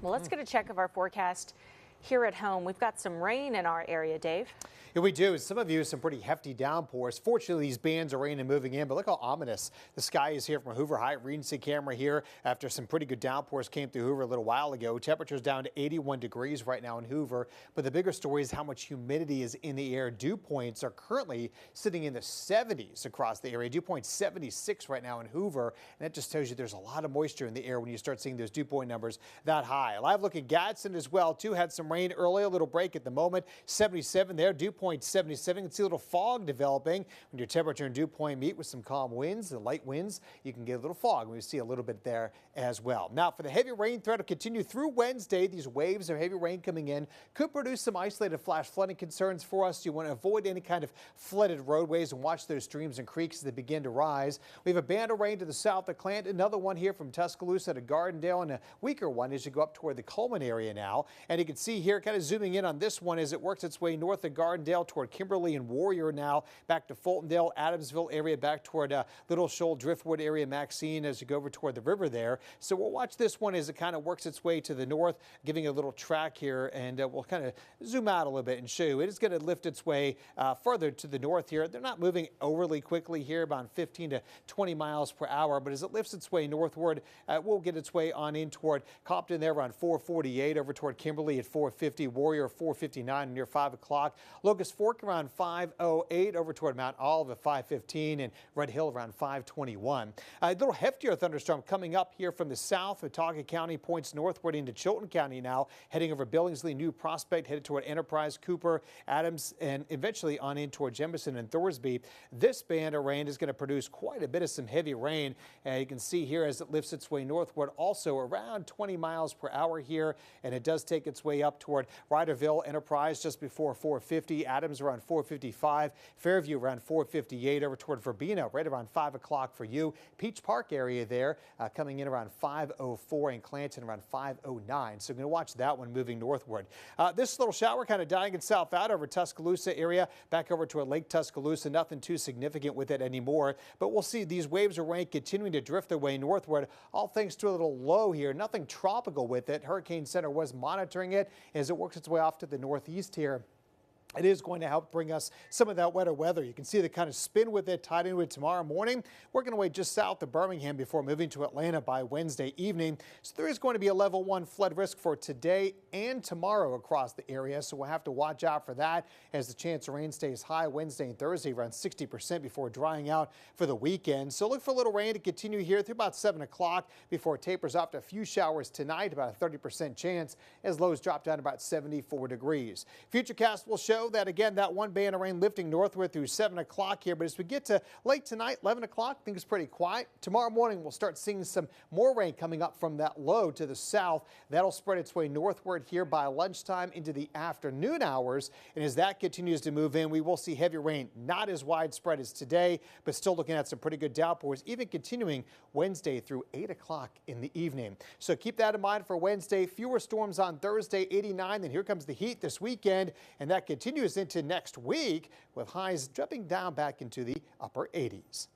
Well, let's get a check of our forecast here at home. We've got some rain in our area, Dave. Yeah, we do. Some of you, some pretty hefty downpours. Fortunately, these bands of rain are moving in, but look how ominous the sky is here from Hoover High Regency camera here after some pretty good downpours came through Hoover a little while ago. Temperatures down to 81 degrees right now in Hoover, but the bigger story is how much humidity is in the air. Dew points are currently sitting in the 70s across the area. Dew point 76 right now in Hoover, and that just tells you there's a lot of moisture in the air when you start seeing those dew point numbers that high. A live look at Gadsden as well, too. Had some rain early, a little break at the moment. 77 there, dew point 77. You can see a little fog developing when your temperature and dew point meet with some calm winds and light winds. You can get a little fog. We see a little bit there as well. Now, for the heavy rain threat to continue through Wednesday, these waves of heavy rain coming in could produce some isolated flash flooding concerns for us. You want to avoid any kind of flooded roadways and watch those streams and creeks as they begin to rise. We have a band of rain to the south of Clanton, another one here from Tuscaloosa to Gardendale, and a weaker one as you go up toward the Coleman area now. And you can see here, kind of zooming in on this one as it works its way north of Gardendale toward Kimberly and Warrior now, back to Fultondale, Adamsville area, back toward Little Shoal, Driftwood area, Maxine as you go over toward the river there. So we'll watch this one as it kind of works its way to the north, giving a little track here, and we'll kind of zoom out a little bit and show you. It is going to lift its way further to the north here. They're not moving overly quickly here, about 15 to 20 miles per hour, but as it lifts its way northward, it will get its way on in toward Compton there around 448, over toward Kimberly at 450, Warrior 459 near 5 o'clock, Locust Fork around 508, over toward Mount Olive at 515, and Red Hill around 521. A little heftier thunderstorm coming up here from the south. Watauga County points northward into Chilton County now, heading over Billingsley, New Prospect, headed toward Enterprise, Cooper, Adams, and eventually on in toward Jemison and Thorsby. This band of rain is going to produce quite a bit of some heavy rain. You can see here as it lifts its way northward, also around 20 miles per hour here, and it does take its way up toward Ryderville, Enterprise just before 450, Adams around 455, Fairview around 458, over toward Verbena right around 5 o'clock for you. Peach Park area there coming in around 504, and Clanton around 509. So we're going to watch that one moving northward. This little shower kind of dying itself out over Tuscaloosa area, back over to Lake Tuscaloosa. Nothing too significant with it anymore, but we'll see these waves of rain continuing to drift their way northward, all thanks to a little low here. Nothing tropical with it. Hurricane Center was monitoring it as it works its way off to the northeast here. It is going to help bring us some of that wetter weather. You can see the kind of spin with it tied into it tomorrow morning, working away just south of Birmingham before moving to Atlanta by Wednesday evening. So there is going to be a level 1 flood risk for today and tomorrow across the area. So we'll have to watch out for that as the chance of rain stays high Wednesday and Thursday, around 60% before drying out for the weekend. So look for a little rain to continue here through about 7 o'clock before it tapers off to a few showers tonight, about a 30% chance as lows drop down to about 74 degrees. Futurecast will show that again, that one band of rain lifting northward through 7 o'clock here. But as we get to late tonight, 11 o'clock, things pretty quiet. Tomorrow morning, we'll start seeing some more rain coming up from that low to the south. That'll spread its way northward here by lunchtime into the afternoon hours. And as that continues to move in, we will see heavy rain, not as widespread as today, but still looking at some pretty good downpours, even continuing Wednesday through 8 o'clock in the evening. So keep that in mind for Wednesday. Fewer storms on Thursday, 89. Then here comes the heat this weekend, and that continues into next week with highs dropping down back into the upper 80s.